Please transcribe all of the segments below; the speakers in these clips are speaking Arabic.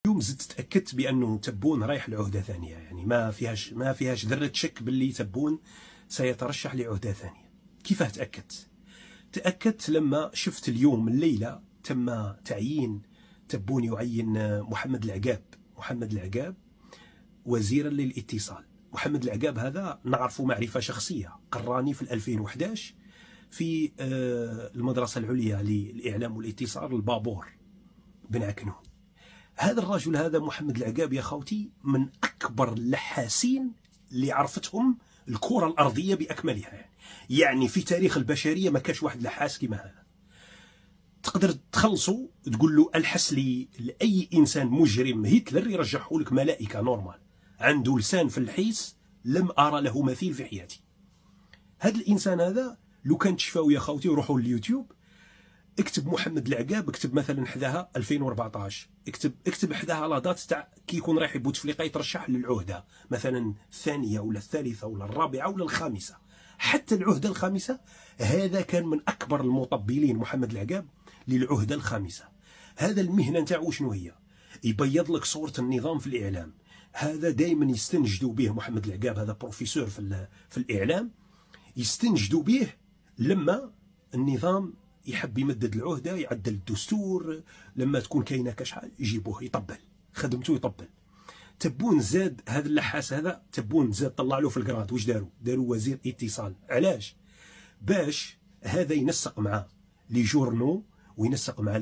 اليوم زدت تاكدت بانه تبون رايح لعهده ثانيه، يعني ما فيهاش ذره شك باللي تبون سيترشح لعهده ثانيه. كيف تاكدت لما شفت اليوم الليله تم تعيين تبون يعين محمد العقاب وزيرا للاتصال. محمد العقاب هذا نعرفه معرفه شخصيه، قراني في 2011 في المدرسه العليا للاعلام والاتصال البابور بن عكنون. هذا الرجل هذا محمد العقاب يا خوتي من اكبر اللحاسين اللي عرفتهم الكره الارضيه باكملها، يعني في تاريخ البشريه ما كانش واحد لحاس كما هذا. تقدر تخلصوا تقول له الحس لي لاي انسان مجرم هتلر يرجعه لك ملائكه نورمال، عنده لسان في الحيس لم ارى له مثيل في حياتي. هذا الانسان هذا لو كان تشفاو يا خوتي وروحوا لليوتيوب، اكتب محمد العقاب، اكتب مثلا حداها 2014، اكتب حداها لا دات تاع كي يكون رايح بوتفليقه يترشح للعهده، مثلا الثانيه ولا الثالثه ولا الرابعه ولا الخامسه، حتى العهده الخامسه. هذا كان من اكبر المطبلين محمد العقاب للعهده الخامسه. هذا المهنه نتاعو شنو هي؟ يبيض لك صوره النظام في الاعلام. هذا دائما يستنجدوا به محمد العقاب، هذا بروفيسور في الاعلام، يستنجدوا به لما النظام يحب يمدد العهده، يعدل الدستور، لما تكون كاينه كشحال يجيبوه يطبل، خدمته يطبل. تبون زاد هذا اللحاس هذا، تبون زاد طلع له في الكراد. واش داروا وزير اتصال. علاش؟ باش هذا ينسق مع لي جورنو وينسق مع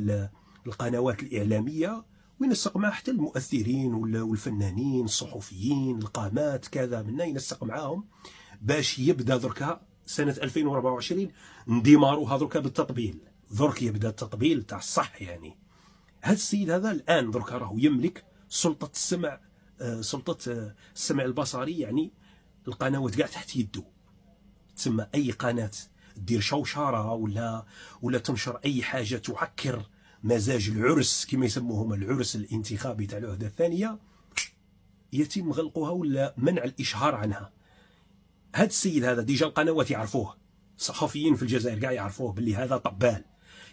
القنوات الاعلاميه وينسق مع حتى المؤثرين والفنانين الصحفيين القامات كذا منا، ينسق معاهم باش يبدا دركا سنه 2024 نديماروها دركا بالتطبيل. درك يبدا التطبيل تاع الصح. يعني هذا السيد هذا الان دركا راهو يملك سلطه السمع البصري، يعني القنوات كاع تحت يده. تسمى اي قناه دير شوشره ولا تنشر اي حاجه تعكر مزاج العرس كما يسموهم العرس الانتخابي تاع العهده الثانيه، يتم غلقها ولا منع الاشهار عنها. هذا السيد هذا ديجا القنوات يعرفوه، الصحفيين في الجزائر كاع يعرفوه باللي هذا طبال.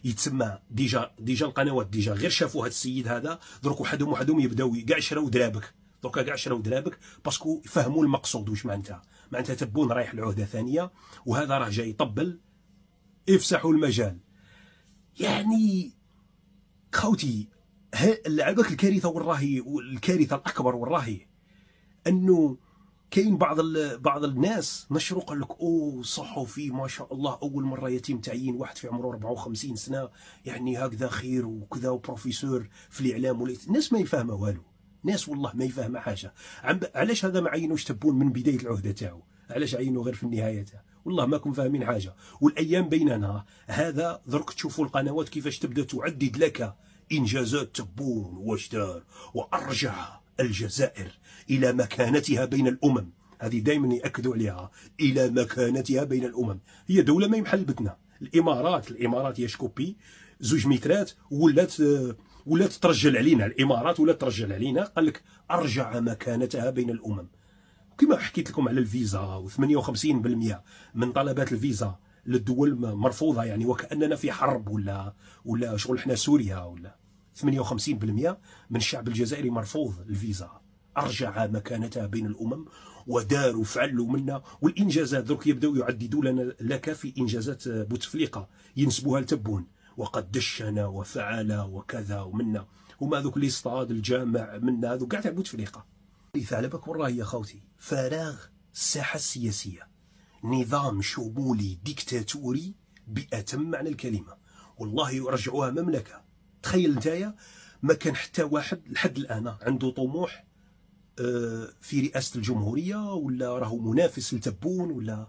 يتسمى ديجا القنوات ديجا غير شافوا هذا السيد هذا درك وحدهم يبداو كاع يشراو درابك، دركا كاع شراو درابك باسكو فهموا المقصود واش معناتها تبون رايح لعهده ثانيه وهذا راه جاي يطبل. افسحوا المجال. يعني خوتي لعبك الكارثه الكارثه الاكبر والراهي انه كاين بعض الناس نشروا قال لك صحفي ما شاء الله اول مره يتم تعيين واحد في عمره 54 سنه، يعني هكذا خير وكذا وبروفيسور في الاعلام. الناس ما يفهموا والو، ناس والله ما يفهموا حاجه. علاش هذا ما عينوش تبون من بدايه العهده تاعو؟ علاش عينوا غير في النهايه تاعو؟ والله ماكم فاهمين حاجه. والايام بيننا هذا درك تشوفوا القنوات كيفاش تبدا تعدد لك انجازات تبون واش دار وارجع الجزائر الى مكانتها بين الامم. هذه دائما ياكدوا عليها، الى مكانتها بين الامم. هي دوله ما يمحل بتنا. الامارات هي شكوبي 2 مترات ولات ترجل علينا. الامارات ولات ترجل علينا، قال لك ارجع مكانتها بين الامم. كما حكيت لكم على الفيزا، و58% من طلبات الفيزا للدول مرفوضه، يعني وكاننا في حرب ولا شغل احنا سوريا ولا 58% من الشعب الجزائري مرفوض الفيزا. ارجع مكانتها بين الامم وداروا فعلوا منا. والانجازات درك يبداو يعددوا لك في انجازات بوتفليقه ينسبوها لتبون، وقد دشن وفعل وكذا ومنا. هما ذوك اللي اصطاد الجامع منا هذوك كاع تاع بوتفليقه. على بالك والله يا خوتي فراغ الساحه السياسيه، نظام شمولي ديكتاتوري بأتم معنى الكلمه. والله يرجعوها مملكه. تخيل نتايا ما كان حتى واحد لحد الان عنده طموح في رئاسه الجمهوريه ولا راهو منافس لتبون، ولا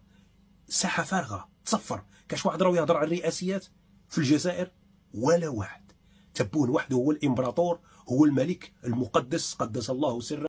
ساحه فارغه تصفر. كاش واحد راهو يهضر على الرئاسيات في الجزائر؟ ولا واحد. تبون وحده هو الامبراطور، هو الملك المقدس قدس الله سره.